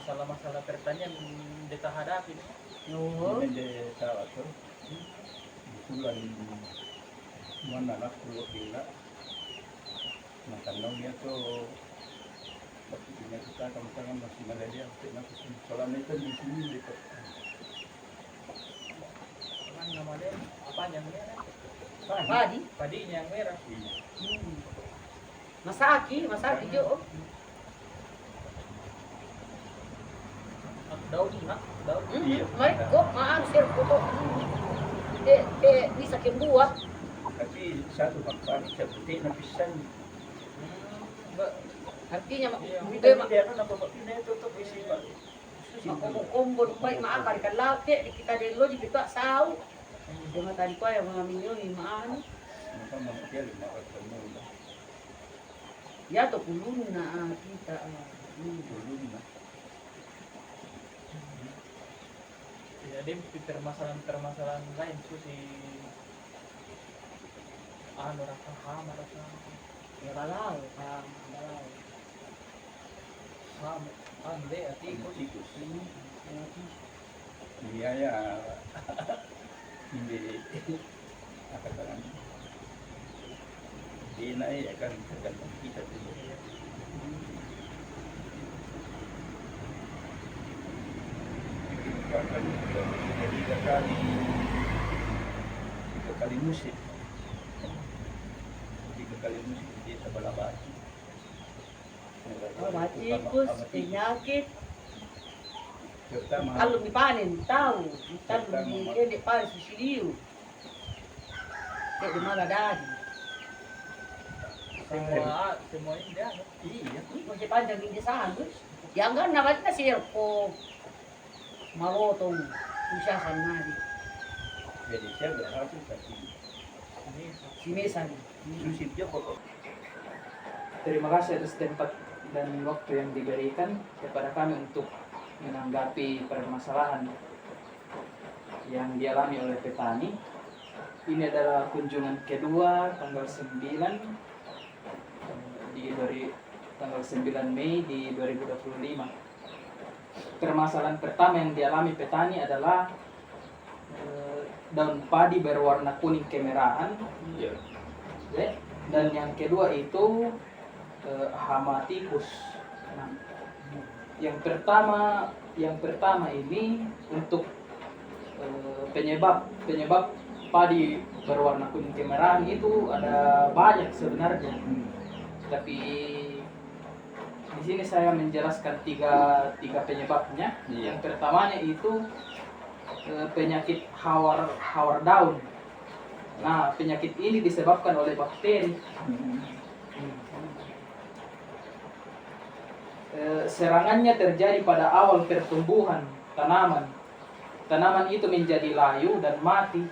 masalah-masalah pertanian kita hadapi. Oo. Hindi sa ato. Bulan mana na pulo pila. Matanaw niya to. Pati niya kita kami masih malalia. Soalnya itu di sini dito. Ano naman din? Apa yang merah? Padi. Padinya yang merah. Masaki jo. At daun na, daun. Iya. Mai ko maang sir ko to. Bisa kimbuah. Kasi satu pagpalit sa puti na pisan. Artinya Hindi hindi tayo ano napapakina ito to kasi ba. makukumbon baik maakar kan laute kita delo di kita sau. Dengan tadi ko yung mga minyo ni maano. Maka mamakil makatamo. Ya to kulun na kita. Tulong na. Jadi permasalahan lain tuh si ano rasa hama rasa Ya balao balao. hama ande ati ko Tikus. Niyaya hindi nakatalan. Hindi na akan tergantung kita dulu. Tiga kali musim. Tiga kali musim dia sa balabati. Matikus, penyakit, Pertama, kalau dipanen tahu, kalau di panen susiliu. Kayak di mana dadi. semua ini dia ano? iya. Masih panjang hindi sahagos. Yang kan nabat na sirpo. Marotong usya sanadi. Jadi saya berhasil tapi Ini Si Mesan. musim dia kok. terima kasih atas tempat dan waktu yang diberikan kepada kami untuk menanggapi permasalahan yang dialami oleh petani. Ini adalah kunjungan kedua tanggal 9 dari tanggal 9 Mei di 2025. Permasalahan pertama yang dialami petani adalah daun padi berwarna kuning kemerahan. Iya. Dan yang kedua itu hama tikus. Nah, yang pertama ini untuk penyebab padi berwarna kuning kemerahan itu ada banyak sebenarnya. Tapi di sini saya menjelaskan tiga penyebabnya. Iya. Yang pertamanya itu penyakit hawar daun. Nah, penyakit ini disebabkan oleh bakteri. Serangannya terjadi pada awal pertumbuhan tanaman. Tanaman itu menjadi layu dan mati.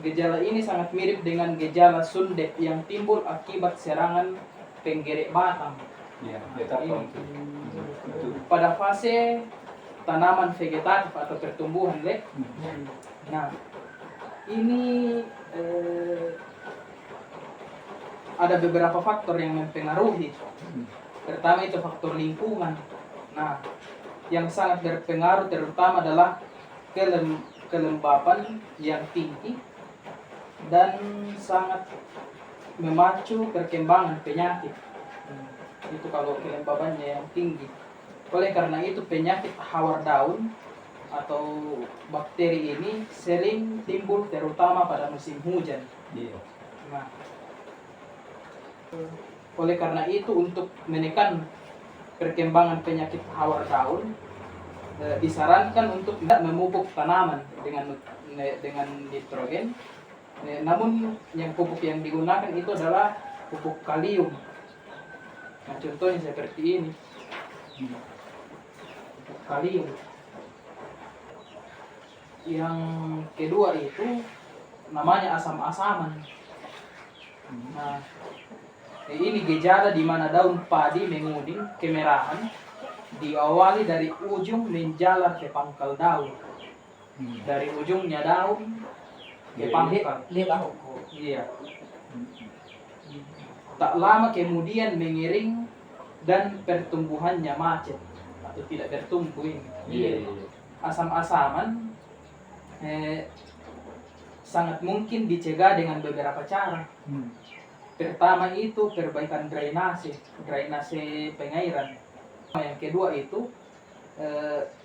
Gejala ini sangat mirip dengan gejala sundep yang timbul akibat serangan penggerek batang. Iya, kita Ini. itu. Pada fase tanaman vegetatif atau pertumbuhan, Le. Nah, ini ada beberapa faktor yang mempengaruhi. Pertama itu faktor lingkungan. Nah, yang sangat berpengaruh terutama adalah kelembapan yang tinggi dan sangat memacu perkembangan penyakit. Itu kalau kelembabannya yang tinggi. Oleh karena itu penyakit hawar daun atau bakteri ini sering timbul terutama pada musim hujan. Iya. Nah, oleh karena itu untuk menekan perkembangan penyakit hawar daun disarankan untuk tidak memupuk tanaman dengan nitrogen. Namun yang pupuk yang digunakan itu adalah pupuk kalium. Nah, contohnya seperti ini. Pupuk kalium. Yang kedua itu namanya asam-asaman. Nah, ini gejala di mana daun padi menguning kemerahan diawali dari ujung menjalar ke pangkal daun. Dari ujungnya daun ke pangkal. Iya. Tak lama kemudian mengering dan pertumbuhannya macet. atau tidak bertumbuh ini. Iya. Asam-asaman sangat mungkin dicegah dengan beberapa cara. Pertama itu perbaikan drainase pengairan. Yang kedua itu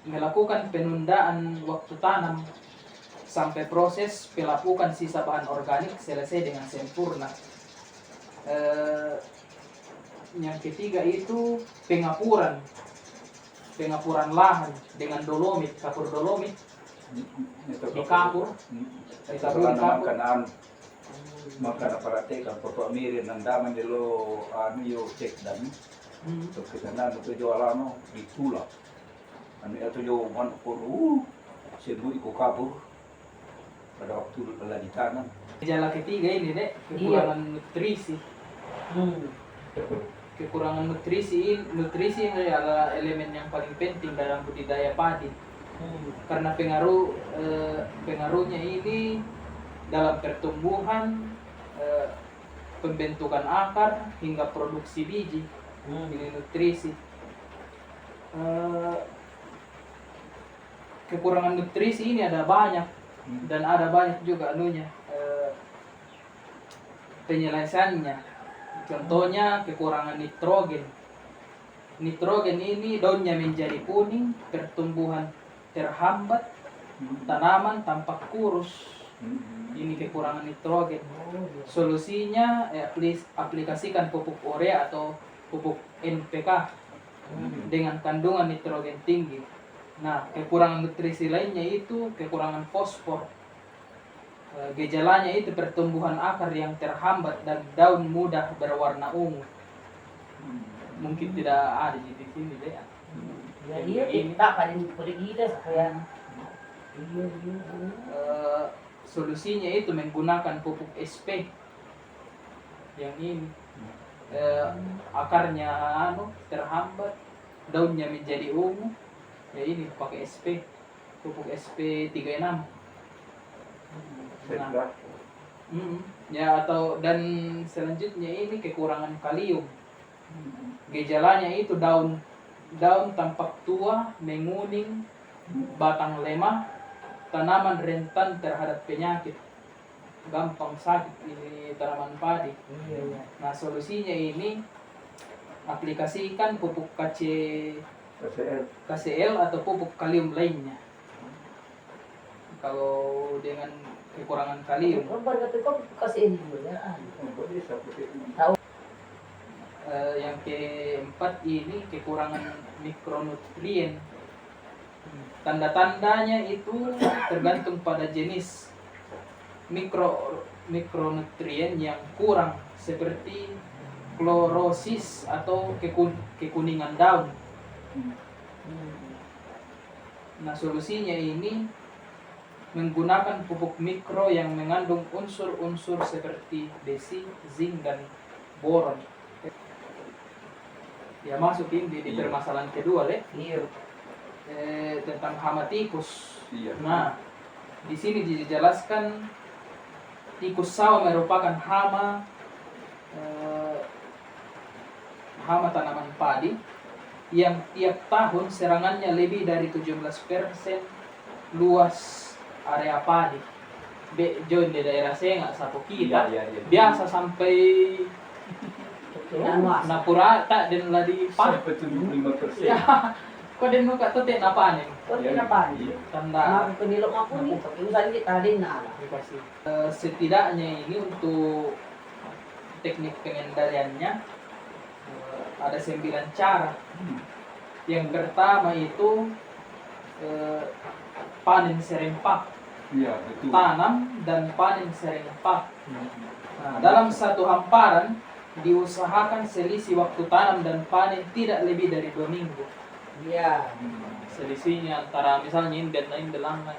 melakukan penundaan waktu tanam sampai proses pelapukan sisa bahan organik selesai dengan sempurna. Yang ketiga itu pengapuran lahan dengan dolomit, kapur dolomit dikapur. Ito naman kanaan makana parate kan foto mirin ng daman nilo yung check dami. So kita na ito yung alano itula. Ano ito yung ano po sibu ikukabur pada waktu lagi tanam. Gejala ketiga ini dek, kekurangan nutrisi. Kekurangan nutrisi ini adalah elemen yang paling penting dalam budidaya padi. Karena pengaruhnya ini dalam pertumbuhan, pembentukan akar hingga produksi biji. Ini nutrisi. Kekurangan nutrisi ini ada banyak dan ada banyak juga penyelesaiannya. Contohnya kekurangan nitrogen. Nitrogen ini daunnya menjadi kuning, pertumbuhan terhambat, tanaman tampak kurus. Ini kekurangan nitrogen. Solusinya aplikasikan pupuk urea atau pupuk NPK dengan kandungan nitrogen tinggi. Nah, kekurangan nutrisi lainnya itu kekurangan fosfor. Gejalanya itu pertumbuhan akar yang terhambat dan daun mudah berwarna ungu. Mungkin tidak ada di sini deh. Ya iya kita paling pergi saya. Solusinya itu menggunakan pupuk SP yang ini. Akarnya terhambat, daunnya menjadi ungu. Ya ini pakai SP, pupuk SP 36. Nah, ya dan selanjutnya ini kekurangan kalium. Gejalanya itu daun tampak tua, menguning, batang lemah, tanaman rentan terhadap penyakit, gampang sakit ini tanaman padi. Nah, solusinya ini aplikasikan pupuk KCL atau pupuk kalium lainnya. Kalau dengan kekurangan kalium. Yang keempat ini kekurangan mikronutrien. Tanda-tandanya itu tergantung pada jenis mikronutrien yang kurang, seperti klorosis atau kekuningan daun. Nah, solusinya ini menggunakan pupuk mikro yang mengandung unsur-unsur seperti besi, zinc, dan boron. Ya, masuk ini di permasalahan kedua, tentang hama tikus. Nah, di sini dijelaskan tikus sawah merupakan hama tanaman padi yang tiap tahun serangannya lebih dari 17% luas area padi. Join di daerah saya nggak sapu kita, biasa sampai napurata dan ladi pan. Sampai 75%. Ya, kau den muka tuh ten apa nih? Tanda. Dikasih. Setidaknya ini untuk teknik pengendaliannya ada 9 cara. Yang pertama itu panen serempak. Iya, betul. Tanam dan panen serempak. Nah, dalam satu hamparan diusahakan selisih waktu tanam dan panen tidak lebih dari 2 minggu. Iya. Selisihnya antara misalnya ini dan lain belangan.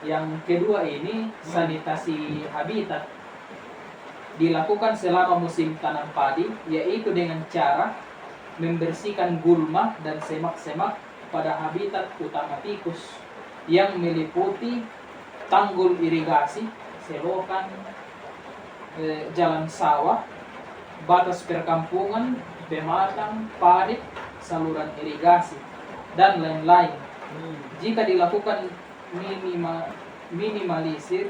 Yang kedua ini sanitasi habitat. Dilakukan selama musim tanam padi, yaitu dengan cara membersihkan gulma dan semak-semak pada habitat utama tikus yang meliputi tanggul irigasi, selokan, jalan sawah, batas perkampungan, pematang, parit, saluran irigasi, dan lain-lain. Jika dilakukan minimalisir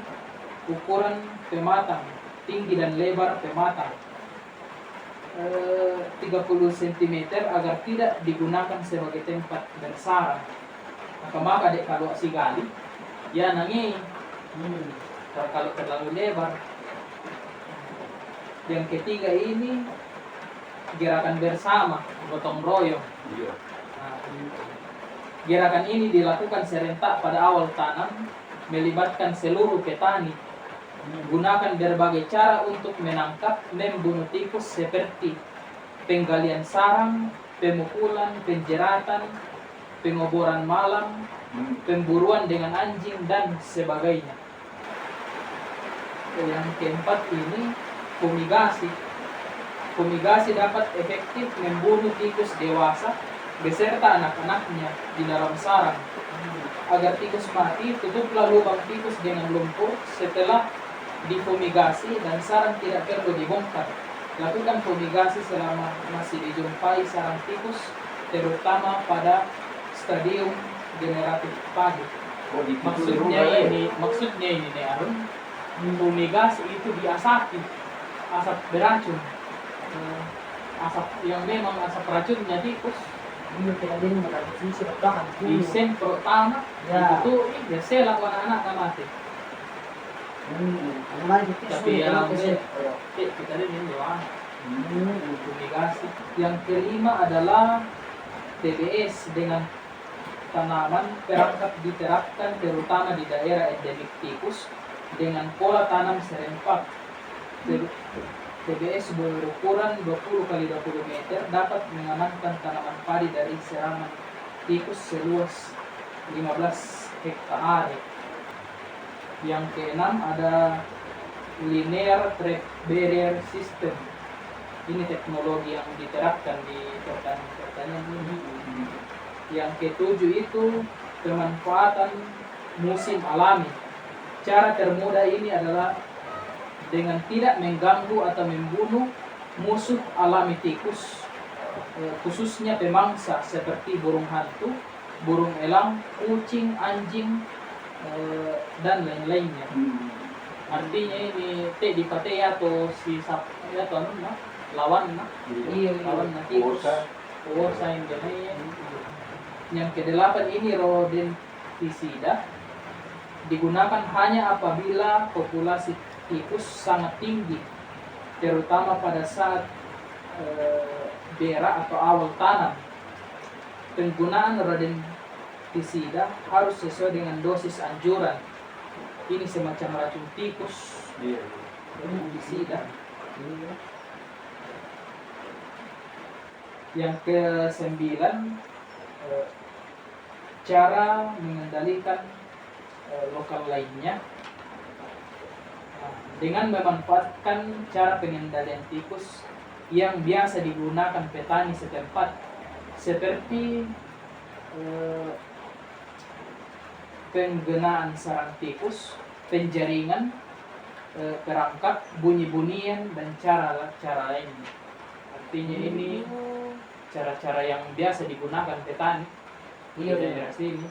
ukuran pematang, tinggi dan lebar pematang 30 cm agar tidak digunakan sebagai tempat bersarang. Maka dek kalau si gali, ya nangi kalau terlalu lebar. Yang ketiga ini gerakan bersama, gotong royong. Iya. Nah, gerakan ini dilakukan serentak pada awal tanam, melibatkan seluruh petani. Gunakan berbagai cara untuk menangkap, membunuh tikus seperti penggalian sarang, pemukulan, penjeratan, pengoboran malam, pemburuan dengan anjing, dan sebagainya. Yang keempat ini fumigasi. Fumigasi dapat efektif membunuh tikus dewasa beserta anak-anaknya di dalam sarang. Agar tikus mati, tutuplah lubang tikus dengan lumpur setelah difumigasi dan sarang tidak perlu dibongkar. Lakukan fumigasi selama masih dijumpai sarang tikus, terutama pada stadium generatif pagi. Maksudnya ini nih Arun, fumigasi itu diasap beracun, asap yang memang asap racunnya tikus. Iya, kita din magkakasisi at bakan. Disemprot tanah, Ya. itu ya selang anak-anak mati. Ano man, ito Tapi yang kasi. kita ini doang. Fumigasi. Yang kelima adalah TBS dengan tanaman perangkap diterapkan terutama di daerah endemik tikus dengan pola tanam serempak. TBS berukuran 20 x 20 meter dapat mengamankan tanaman padi dari serangan tikus seluas 15 hektare. Yang keenam ada linear trap barrier system. Ini teknologi yang diterapkan di pertanian ini. Yang ketujuh itu pemanfaatan musim alami. Cara termudah ini adalah dengan tidak mengganggu atau membunuh musuh alami tikus, khususnya pemangsa seperti burung hantu, burung elang, kucing, anjing, dan lain-lainnya. Artinya ini di pate atau si atau lawan lawan tikus, yang jenis. Yang kedelapan ini rodentisida, digunakan hanya apabila populasi tikus sangat tinggi, terutama pada saat berak atau awal tanam. Penggunaan rodentisida harus sesuai dengan dosis anjuran. Ini semacam racun tikus, rodentisida. Yang ke-9, cara mengendalikan lokal lainnya. Dengan memanfaatkan cara pengendalian tikus yang biasa digunakan petani setempat, seperti penggunaan sarang tikus, penjaringan, perangkap, bunyi-bunyian, dan cara lainnya. Artinya ini cara-cara yang biasa digunakan petani di daerah sini.